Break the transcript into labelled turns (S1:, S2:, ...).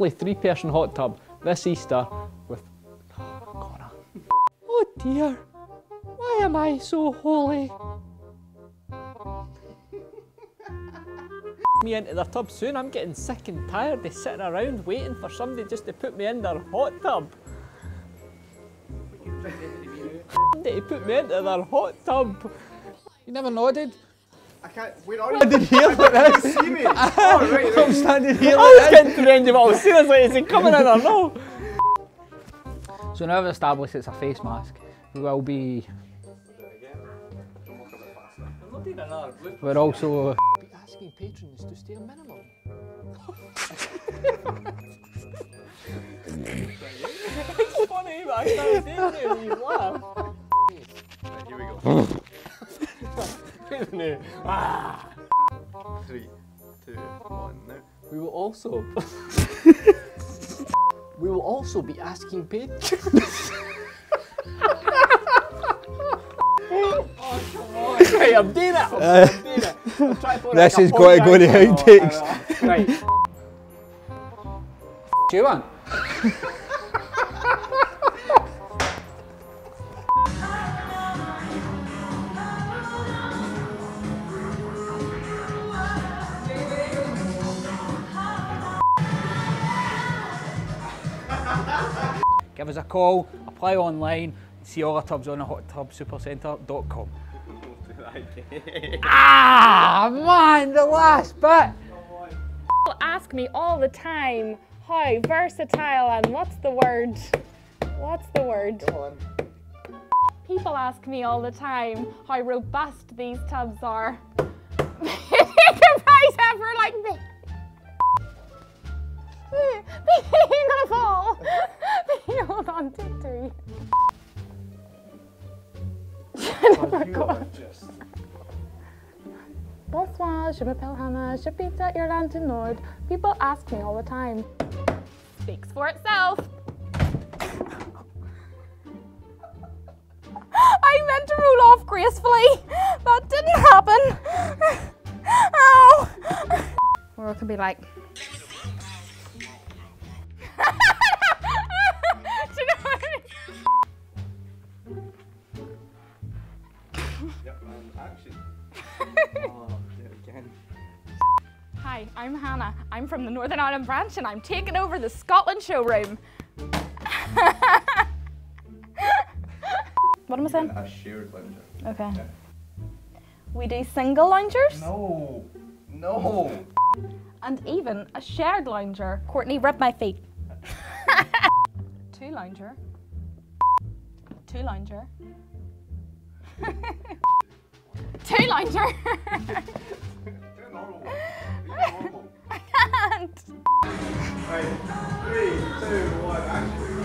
S1: 3-person hot tub this Easter with Connor. Oh dear, why am I so holy? Me into their tub soon. I'm getting sick and tired of sitting around waiting for somebody just to put me in their hot tub. Somebody put me into their hot tub. You never nodded.
S2: I can't. Where are you?
S1: I did hear like this.
S2: You see me? Oh, right.
S1: I'm standing here
S2: I
S1: like
S2: was
S1: this.
S2: getting to the end of it. I was seriously, is he coming in or no?
S1: So now we've established it's a face mask, we will be... We're also... be asking patrons to stay a minimum. It's funny, but I can't say it when you laugh.
S2: Right, here we go. 3, 2, 1, now.
S1: We will also be asking patrons. Oh, come on. Right, I'm doing it. I'm doing it. I'm trying to
S3: This has got to go to outtakes.
S1: Right. Do you want? Give us a call, apply online, see all our tubs on TheHotTubSupercentre.com. Ah, man, the last bit!
S4: People ask me all the time how versatile and what's the word? What's the word?
S2: Come on.
S4: People ask me all the time how robust these tubs are. The price ever like me. You're gonna fall. Hold on, take 3. Bonsoir, je m'appelle Hannah, j'habite à Irlande du Nord. People ask me all the time. Speaks for itself. I meant to roll off gracefully. That didn't happen. Ow. Or it could be like.
S2: Yep, and action. Oh, there again.
S4: Hi, I'm Hannah. I'm from the Northern Ireland branch and I'm taking over the Scotland showroom. What am I saying?
S2: A shared lounger.
S4: Okay. Yeah. We do single loungers.
S2: No. No.
S4: And even a shared lounger. Courtney, rub my feet. 2 lounger. 2 lounger. 2 lounger.
S2: Do normal. Be normal.
S4: I can't.
S2: Right. 3, 2, 1, action.